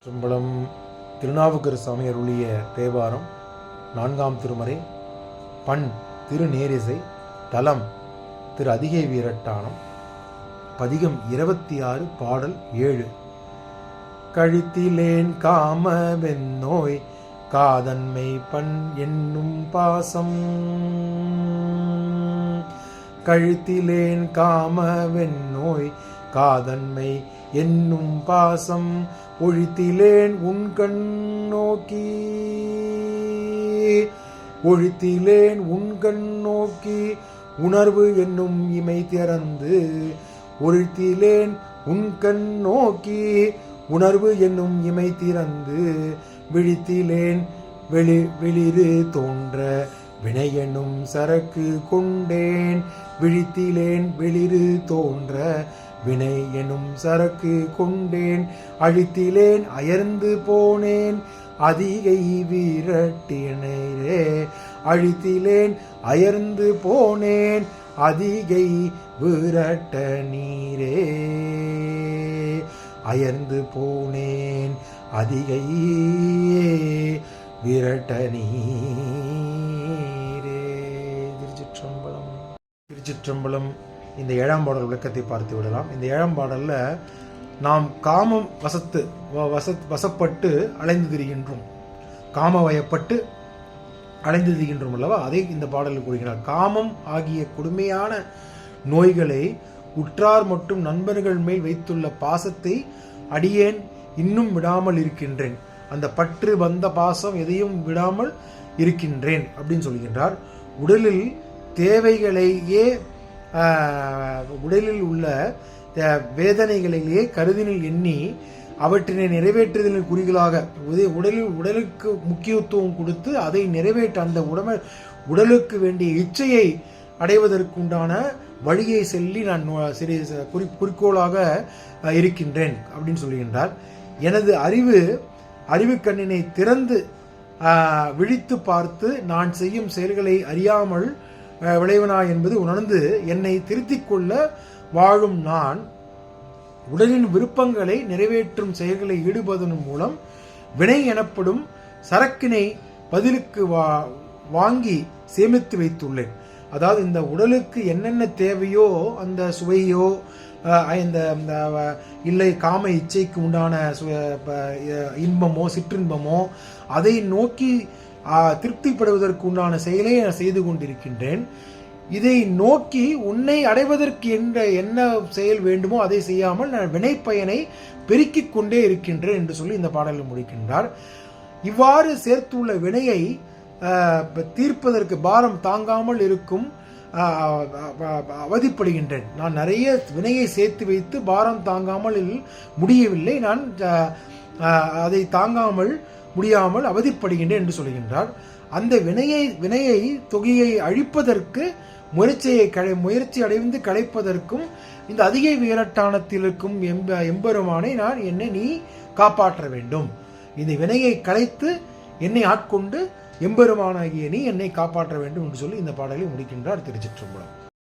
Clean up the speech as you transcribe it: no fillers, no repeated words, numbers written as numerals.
சிற்றம்பலம் திருநாவுக்கரசு சுவாமி அருளிய தேவாரம் 4ஆம் திருமுறை. பண் திருநேரிசை. தலம் திரு அதிகை வீரட்டானம். பதிகம் 26, பாடல் 7. கழித்திலேன் காம வெந்நோய் காதன்மை பண் என்னும் பாசம். கழித்திலேன் காம வெந்நோய் காதன்மை என்னும் பாசம். ஒழித்திலேன் உன்கண் நோக்கி ஒழித்திலேன் உன்கண் நோக்கி உணர்வு என்னும் இமை திறந்து. ஒழித்திலேன் உன்கண் நோக்கி உணர்வு என்னும் இமை திறந்து. விழித்திலேன் வெளிறு தோன்ற வினை என்னும் சரக்கு கொண்டேன். விழித்திலேன் வெளிறு தோன்ற வினை எனும் சரக்கு கொண்டேன். அழித்திலேன் அயர்ந்து போனேன் அதிகை வீரட்டினரே. அழித்திலேன் அயர்ந்து போனேன் அதிகை வீரட்ட நீரே. அயர்ந்து போனேன் அதிகை வீரட்ட நீரே. திருச்சிற்றம்பலம். திருச்சிற்றம்பலம். இந்த 7ஆம் பாடல் விளக்கத்தை பார்த்து விடலாம். இந்த 7ஆம் பாடல்ல நாம் காமம் வசப்பட்டு அலைந்து திரிகின்றோம், காமவயப்பட்டு அலைந்து திரிகின்றோம் அல்லவா, அதை இந்த பாடலில் கூறுகிறார். காமம் ஆகிய கொடுமையான நோய்களை உற்றார் மற்றும் நண்பர்கள் மேல் வைத்துள்ள பாசத்தை அடியேன் இன்னும் விடாமல் இருக்கின்றேன். அந்த பற்று வந்த பாசம் எதையும் விடாமல் இருக்கின்றேன் அப்படின்னு சொல்கின்றார். உடலில் தேவைகளையே உடலில் உள்ள வேதனைகளையே கருதினில் எண்ணி அவற்றினை நிறைவேற்றுதலின் குறிகளாக உடலுக்கு முக்கியத்துவம் கொடுத்து அதை நிறைவேற்ற அந்த உடலுக்கு வேண்டிய இச்சையை அடைவதற்குண்டான வழியை சொல்லி நான் குறிக்கோளாக இருக்கின்றேன் அப்படின்னு சொல்லுகின்றார். எனது அறிவு கண்ணினை திறந்து விழித்து பார்த்து நான் செய்யும் செயல்களை அறியாமல் விளைவனா என்பது உணர்ந்து என்னை திருத்திக் கொள்ள வாழும் நான் உடலின் விருப்பங்களை நிறைவேற்றும் செயல்களை ஈடுபடுவதன் மூலம் வினை எனப்படும் சரக்கினை பதிலுக்கு வாங்கி சேமித்து வைத்துள்ளேன். அதாவது இந்த உடலுக்கு என்னென்ன தேவையோ அந்த சுவையோ இந்த இல்லை காம இச்சைக்கு உண்டான இன்பமோ சிற்றின்பமோ அதை நோக்கி திருப்திப்படுவதற்கு உண்டான செயலை நான் செய்து கொண்டிருக்கின்றேன். இதை நோக்கி உன்னை அடைவதற்கு என்ன செயல் வேண்டுமோ அதை செய்யாமல் நான் வினை பயனை பெருக்கிக் கொண்டே இருக்கின்றேன் என்று சொல்லி இந்த பாடலில் முடிக்கின்றார். இவ்வாறு சேர்த்துள்ள வினையை தீர்ப்பதற்கு பாரம் தாங்காமல் இருக்கும் அவதிப்படுகின்றேன். நான் நிறைய வினையை சேர்த்து வைத்து பாரம் தாங்காமல் முடியவில்லை, நான் அதை தாங்காமல் முடியாமல் அவதிப்படுகின்றேன் என்று சொல்கின்றார். அந்த வினையை தொகையை அழிப்பதற்கு முயற்சி அடைந்து களைப்பதற்கும் இந்த அதிகை வீரட்டானத்தில் இருக்கும் எம்பெருமானை என்னை நீ காப்பாற்ற வேண்டும். இந்த வினையை களைத்து என்னை ஆட்கொண்டு எம்பெருமானாகிய நீ என்னை காப்பாற்ற வேண்டும் என்று சொல்லி இந்த பாடலை முடிக்கின்றார். திருச்சிற்றம்பலம்.